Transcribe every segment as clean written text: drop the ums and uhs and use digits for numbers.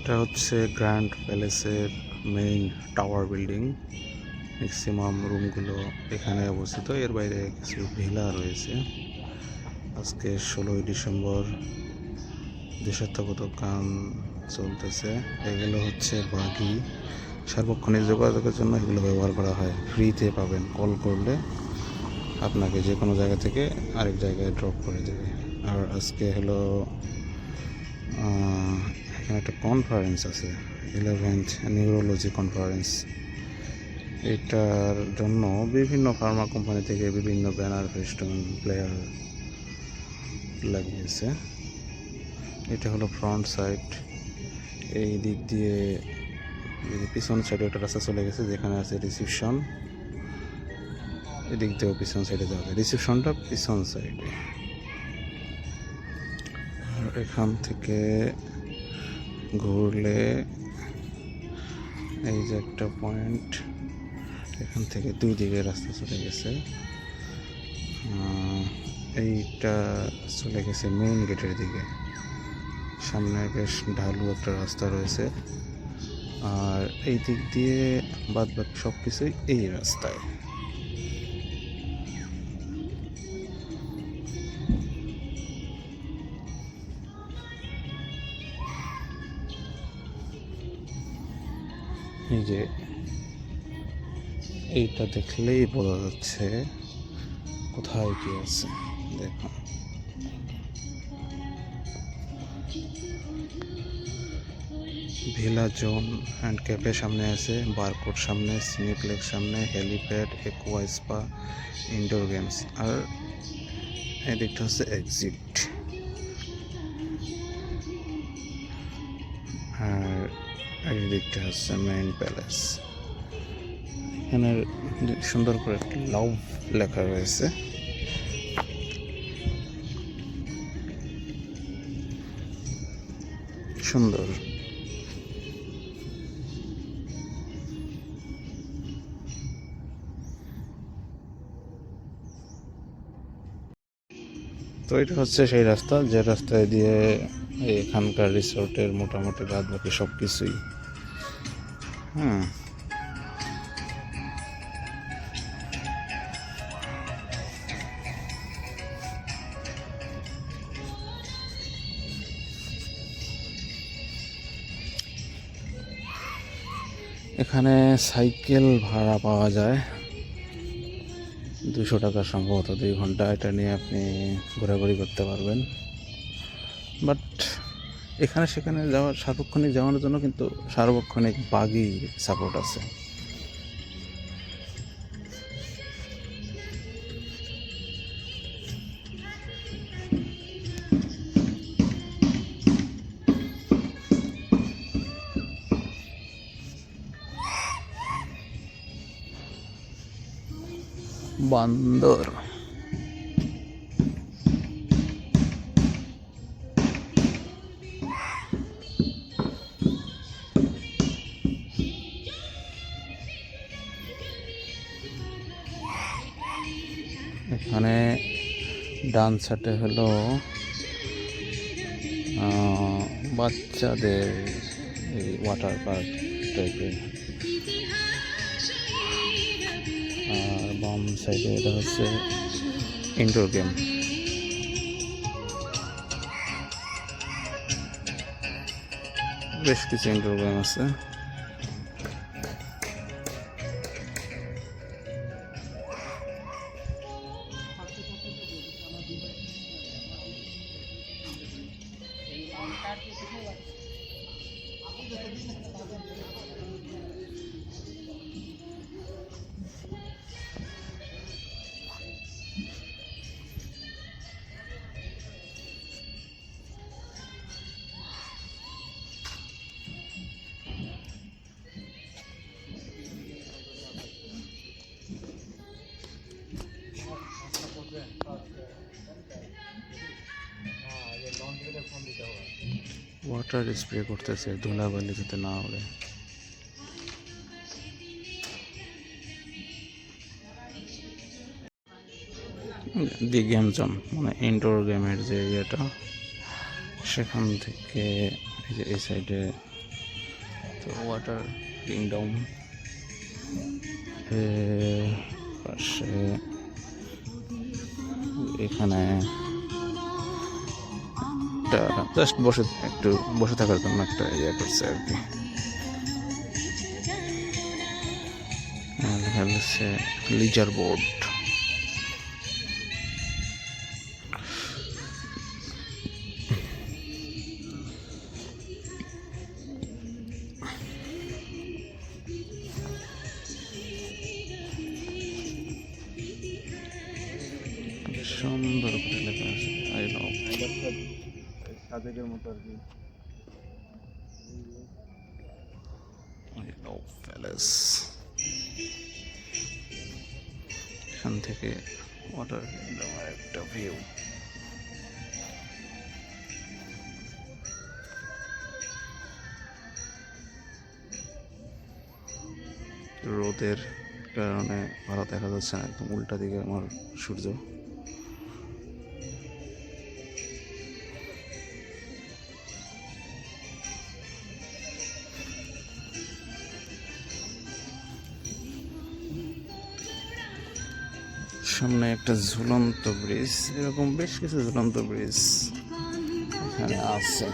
এটা হচ্ছে গ্র্যান্ড প্যালেসের মেইন টাওয়ার বিল্ডিং। ম্যাক্সিমাম রুমগুলো এখানে অবস্থিত। এর বাইরে কিছু ভিলা রয়েছে। আজকে 16ই ডিসেম্বর, দেশাত্মবোধক গান চলতেছে। এগুলো হচ্ছে বাগি। সার্বক্ষণিক যোগাযোগের জন্য এগুলো ব্যবহার করা হয়। ফ্রিতে পাবেন, কল করলে আপনাকে যে কোনো জায়গা থেকে আরেক জায়গায় ড্রপ করে দেবে। আর আজকে হলো এখানে একটা কনফারেন্স আছে, 11th নিউরোলজি কনফারেন্স। এটার জন্য বিভিন্ন ফার্মা কোম্পানি থেকে বিভিন্ন ব্যানার, ফেস্টুন, প্লেয়ার লাগিয়েছে। এটা হলো ফ্রন্ট সাইড। এই দিক দিয়ে পিছন সাইডে একটা রাস্তা চলে গেছে, যেখানে আছে রিসিপশন। এদিক দিয়েও পিছন সাইডে যাবে। রিসিপশনটা পিছন সাইডে। আর এখান থেকে ঘুরলে এই যে একটা পয়েন্ট, এখান থেকে দুই দিকে রাস্তা চলে গেছে। এইটা চলে গেছে মেইন গেটের দিকে। সামনে বেশ ঢালু একটা রাস্তা রয়েছে। আর এই দিক দিয়ে বাদ বাকি সব কিছুই এই রাস্তায়। এই যে এইটা দেখলেই বোঝা যাচ্ছে কোথায় কি আছে। দেখুন, ভিলা জোন অ্যান্ড ক্যাফে সামনে আছে, বারকোড সামনে, সিনেপ্লেক্স সামনে, helipad, aqua spa, indoor games. আর এদিকটা হচ্ছে এক্সিট। আর এই দিকটা হচ্ছে মেইন প্যালেস। এখানে সুন্দর করে একটি লাভ লেখা রয়েছে। সুন্দর। তো এটা হচ্ছে সেই রাস্তা, যে রাস্তায় দিয়ে এখানকার রিসোর্টের মোটামুটি বাদ বাকি সব কিছুই। এখানে সাইকেল ভাড়া পাওয়া যায় 200 টাকা সম্ভবত, 2 ঘন্টা। এটা নিয়ে আপনি ঘোরাঘুরি করতে পারবেন। বাট এখানে সেখানে সার্বক্ষণিক যাওয়ার জন্য কিন্তু সার্বক্ষণিক বাগি সাপোর্ট আছে। বান্দর। এখানে ডান সাইডে হলো বাচ্চাদের এই ওয়াটার পার্ক টাইপের। আর বাম সাইডে এটা হচ্ছে ইনডোর গেম। বেশ কিছু ইনডোর গেম আছে। ওয়াটার স্প্রে করতেছে ধুলাবালি যাতে না ওড়ে। দি গেম জোন মানে ইনডোর গেমের যে ইয়েটা, সেখান থেকে এই যে এই সাইডে তো ওয়াটার কিংডম পাশে এখানে একটা জাস্ট একটু বসে থাকার জন্য একটা ইয়ে করছে আর কি। লেখা হচ্ছে লিজার বোর্ড। সুন্দর করে লেখা আছে আই লাভ সাজেকের মতো আর কি, আই লাভ প্যালেস। এখান থেকে ওয়াটার কিংডমের একটা ভিউ। রোদের কারণে ভালো দেখা যাচ্ছে না, একদম উল্টা দিকে আমার সূর্য। সামনে একটা ঝুলন্ত ব্রিজ, এরকম বেশ কিছু ঝুলন্ত ব্রিজ এখানে আছে।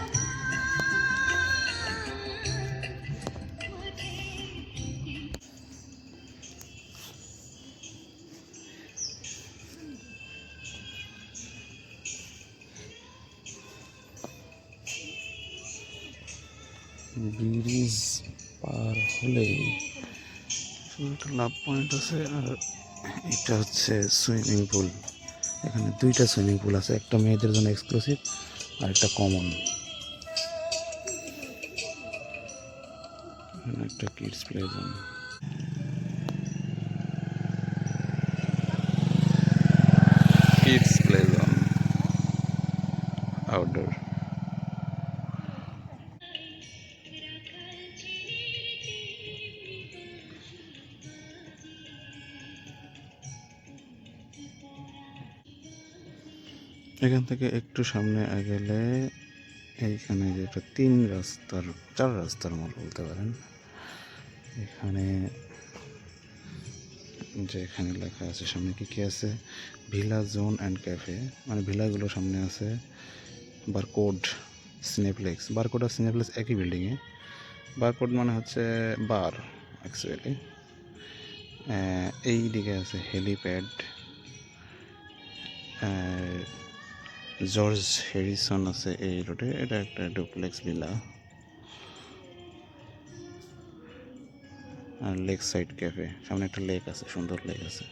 ব্রিজ পার হলেই একটা লাভ পয়েন্ট আছে, আর এটা হচ্ছে সুইমিং পুল। এখানে দুইটা সুইমিং পুল আছে, একটা মেয়েদের জন্য এক্সক্লুসিভ আর একটা কমন। এখানে একটা kids play zone, kids play zone outdoor. এখান থেকে একটু সামনে গেলে এইখানে যে একটা চার রাস্তার মোড় বলতে পারেন। এখানে যে এখানে লেখা আছে সামনে কি আছে, ভিলা জোন অ্যান্ড ক্যাফে, মানে ভিলাগুলো সামনে আছে। বারকোড সিনেপ্লেক্স, বারকোড আর সিনেপ্লেক্স একই বিল্ডিংয়ে। বারকোড মানে হচ্ছে বার অ্যাকচুয়ালি। এই দিকে আছে হেলিপ্যাড, জর্জ হ্যারিসন আছে এই রোডে। এটা একটা ডুপ্লেক্স ভিলা। আর লেক সাইড ক্যাফে, সামনে একটা লেক আছে, সুন্দর লেক আছে।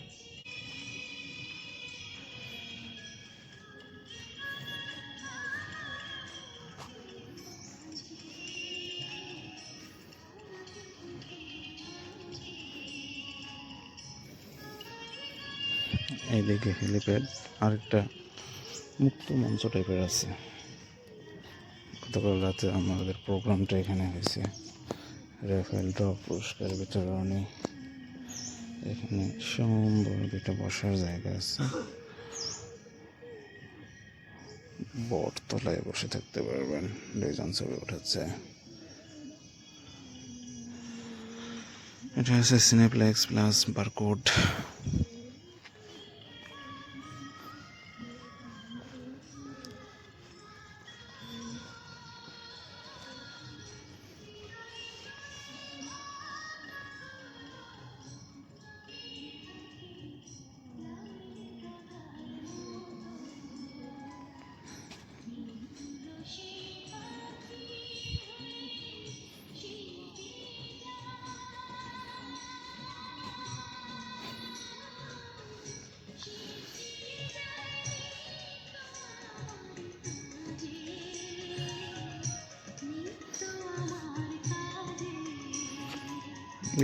এইদিকে হেলিপ্যাড, আরেকটা মুক্ত মঞ্চ টাইপের আছে। গতকাল রাতে আমাদের প্রোগ্রামটা এখানে হয়েছে, রাফেল ড্রপ পুরস্কার বিতরণী। এখানে সুন্দর দুটো বসার জায়গা আছে, বটতলায় বসে থাকতে পারবেন। দুইজন ছবি উঠাচ্ছে। এটা হচ্ছে সিনেপ্লেক্স প্লাস বারকোড।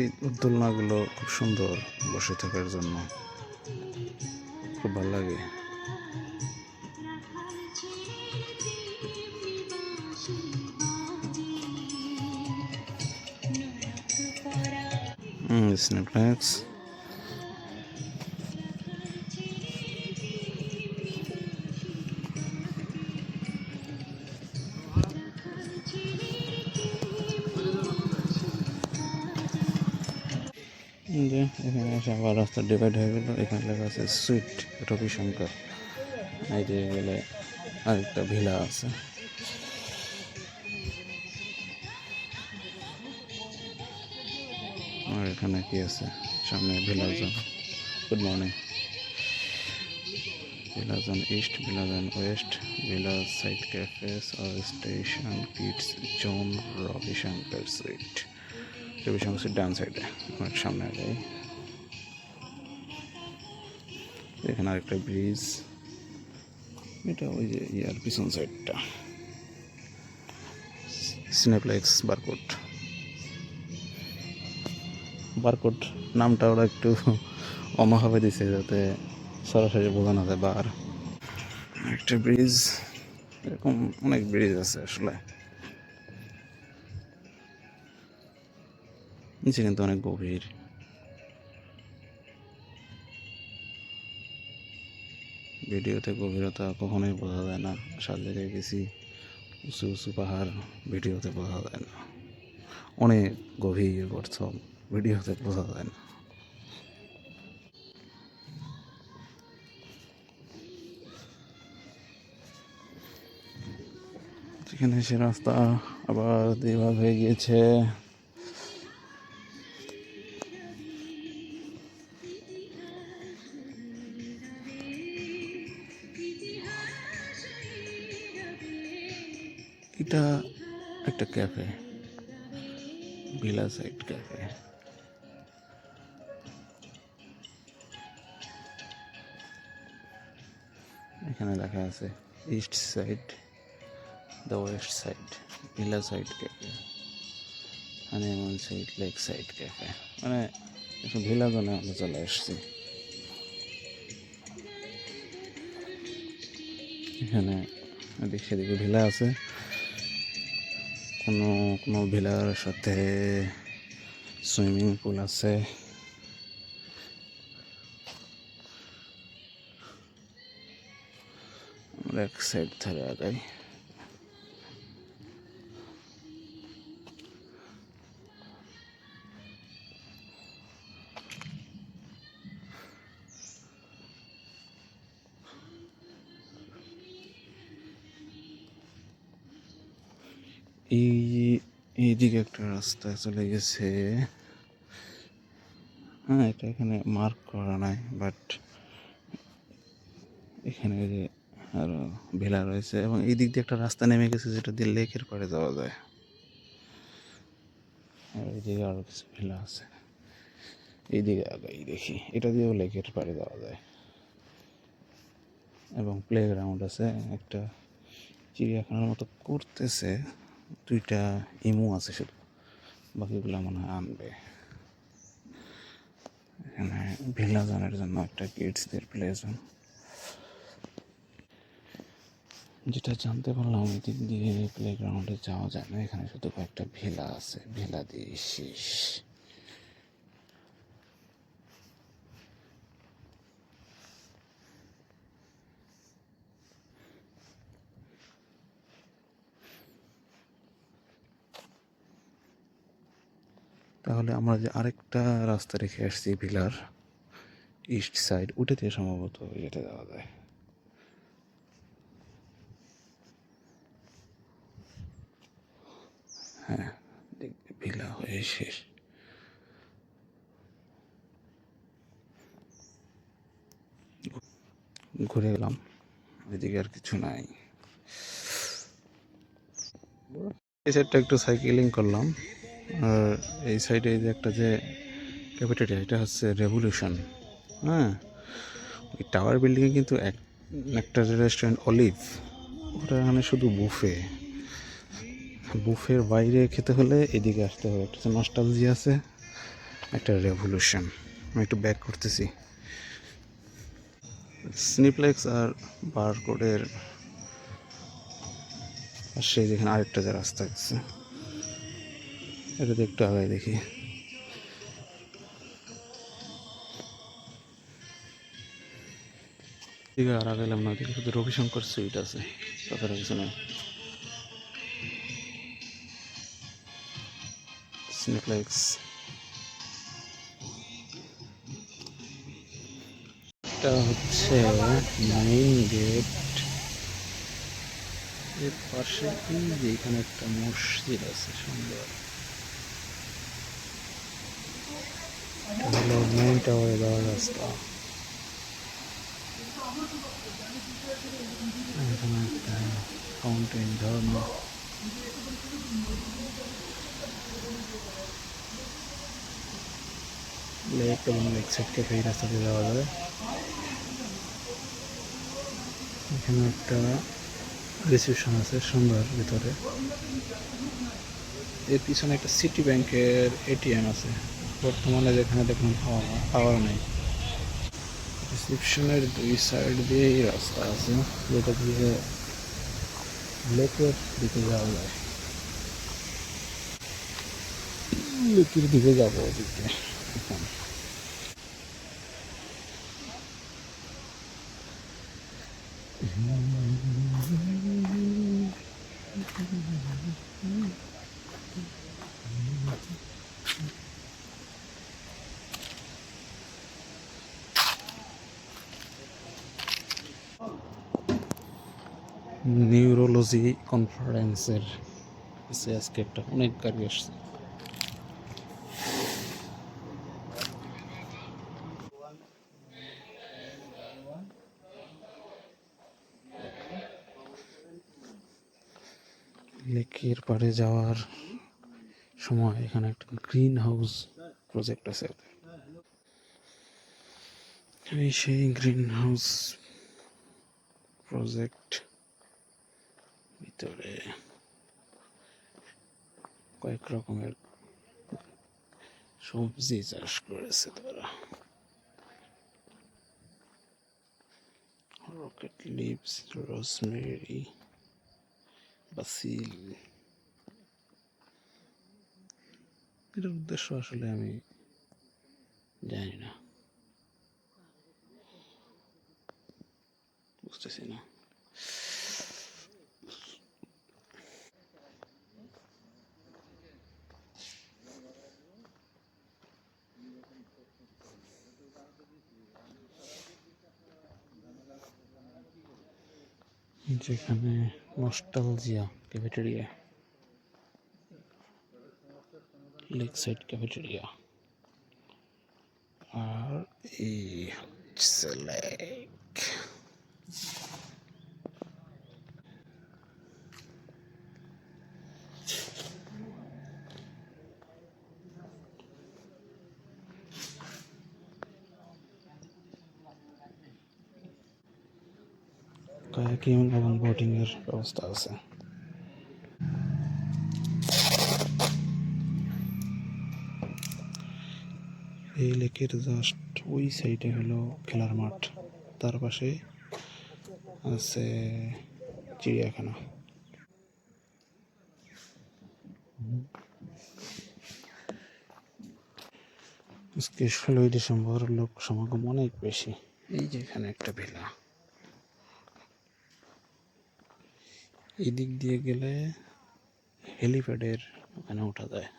এই দোলনাগুলো খুব সুন্দর বসে থাকার জন্য, খুব ভালো লাগে। স্ন্যাপড্রাগনস যে এখানে এসে আবার রাস্তা ডিভাইড হয়ে গেল, এখানে লেখা আছে সুইট রবিশঙ্কর। এই যে গেলে আরেকটা ভিলা আছে। আর এখানে কি আছে, সামনে ভিলাজন। Good morning. ভিলাজন ইস্ট, ভিলাজন ওয়েস্ট, ভিলাজ সাইড ক্যাফেস আর station kids zone, Ravishankar suite. Ravishankar suite ডান সাইডে, অনেক সামনে যাই। এখানে আরেকটা ব্রিজ, এটা ওই যে ইয়ার পিছন সাইডটা। Cineplex barcode. বারকোড নামটা ওরা একটু অন্যভাবে দিছে যাতে সরাসরি বোঝানো যায় বার। একটা ব্রিজ, এরকম অনেক ব্রিজ আছে আসলে। নিচে কিন্তু অনেক গভীর। ভিডিওতে গভীরতা কখনোই বোঝা যায় না। সাত জায়গায় গেছি, উঁচু উঁচু পাহাড়, ভিডিওতে বোঝা যায় না। অনেক গভীর গর্ত, ভিডিওতে বোঝা যায় না। এখানে এসে রাস্তা আবার দুইভাগ হয়ে গিয়েছে। এটা একটা ক্যাফে, ভিলা সাইড ক্যাফে। এখানে লেখা আছে east side, the West side, villa side cafe, honeymoon side, lake side cafe. মানে একটু ভিলা জোনে আমরা চলে আসছি। এখানে এদিক সেদিকে ভিলা আছে। কোনো কোনো ভিলার সাথে সুইমিং পুল আছে। আমরা এক সাইড থেকে আগাই। এইদিকে একটা রাস্তা চলে গেছে। হ্যাঁ, এটা এখানে মার্ক করা নাই, বাট এখানে যে আরো ভিলা রয়েছে এবং এই দিক দিয়ে একটা রাস্তা নেমে গেছে যেটা দিয়ে লেকের পাড়ে যাওয়া যায়। আর এইদিকে আরো কিছু ভিলা আছে। এইদিকে আগাই দেখি, এটা দিয়েও লেকের পাড়ে যাওয়া যায়। এবং প্লে গ্রাউন্ড আছে, একটা চিড়িয়াখানার মতো করতেছে। দুইটা ইমু আছে শুধু, বাকিগুলো মনে হয় আনবে। এখানে ভিলা জনের জন্য একটা কিডসদের প্লে জোন। যেটা জানতে পারলাম এদিক দিয়ে প্লে গ্রাউন্ডে যাওয়া যায় না, এখানে শুধু কয়েকটা ভিলা আছে, ভিলা দিয়ে শেষ। তাহলে আমরা যে আরেকটা রাস্তা রেখে আসছি ভিলার ইস্ট সাইড, ওটা দিয়ে সম্ভবত যেতে যাওয়া যায়। হ্যাঁ, ভিলা হয়ে শেষ। ঘুরে গেলাম, এদিকে আর কিছু নাই। এই সাইডটা একটু সাইকেলিং করলাম। আর এই সাইডে এই যে একটা যে ক্যাফেটেরিয়া, এটা হচ্ছে রেভলিউশন। হ্যাঁ, ওই টাওয়ার বিল্ডিংয়ে কিন্তু একটা রেস্টুরেন্ট অলিভ, ওটা এখানে শুধু বুফে। বুফের বাইরে খেতে হলে এদিকে আসতে হবে। একটা নস্টালজিয়া আছে, একটা রেভলিউশন। আমি একটু ব্যাক করতেছি। সিনিপ্লেক্স আর বারকোডের পাশে যেখানে আরেকটা যে রাস্তা আছে, এটাতে একটু আগায় দেখি। এদিকে আর আগাইলাম না, ওদিকে শুধু রবিশঙ্কর সুইট আছে, তাছাড়া কিছু নেই। সিনেপ্লেক্স এটা হচ্ছে মেইন গেট। এর পাশে এই যে এখানে একটা মসজিদ আছে সুন্দর। এটা হলো মেইন টাওয়ারে যাওয়ার রাস্তা। এখানে একটা ফাউন্টেন ঝর্ণা। লেক এবং লেক সাইড থেকে এই রাস্তা দিয়ে যাওয়া যাবে। এখানে একটা রিসেপশন আছে সুন্দর ভিতরে। এর পিছনে একটা সিটি ব্যাংকের এটিএম আছে, বর্তমানে যেখানে দেখুন পাওয়ার নেই। রিসেপশনের দুই সাইড দিয়েই রাস্তা আছে, যেটা দিয়ে লেকের দিকে যাওয়া যায়। লেকের দিকে যাবো ওদিকে এখন। নিউরোলজি কনফারেন্সের আজকে একটা অনেক গাড়ি আসছে। লেকের পাড়ে যাওয়ার সময় এখানে একটা গ্রিন হাউস প্রজেক্ট আছে। এই সেই গ্রিন হাউস প্রজেক্ট, ভিতরে কয়েক রকমের সবজি চাষ করেছে তারা। Rocket leaves, rosemary, basil. এটার উদ্দেশ্য আসলে আমি জানি না, বুঝতেছি না। যেখানে nostalgia cafeteria, lake side cafeteria, আর এই হচ্ছে লেক। কায়াকিং এবং বোটিং এর ব্যবস্থা আছে। এই লেকের জাস্ট ওই সাইডে হলো খেলার মাঠ, তার পাশে আছে চিড়িয়াখানা। আজকে 16ই ডিসেম্বর, লোক সমাগম অনেক বেশি। এই যে এখানে একটা ভেলা, এই দিক দিয়ে গেলে হেলিপ্যাডের ওখানে ওঠা যায়।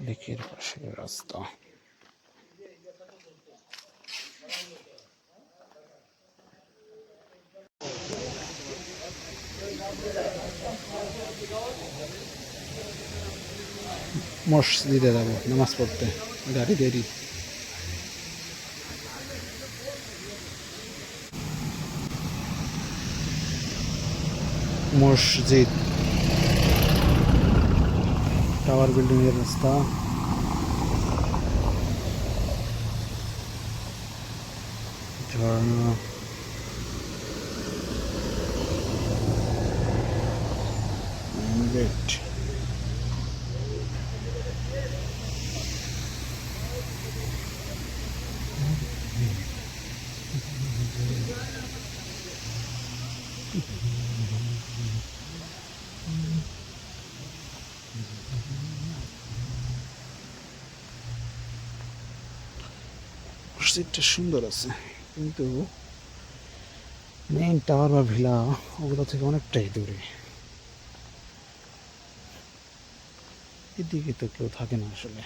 লেকের পাশে রাস্তা। মসজিদে যাব নামাজ পড়তে, গাড়ি দেরি। মসজিদ, টাওয়ার বিল্ডিং এর রাস্তা, ঝর্ণা, গেট। মসজিদটা সুন্দর আছে, কিন্তু মেইন টাওয়ার বা ভিলা ওগুলো থেকে অনেকটাই দূরে। এদিকে তো কেউ থাকে না আসলে।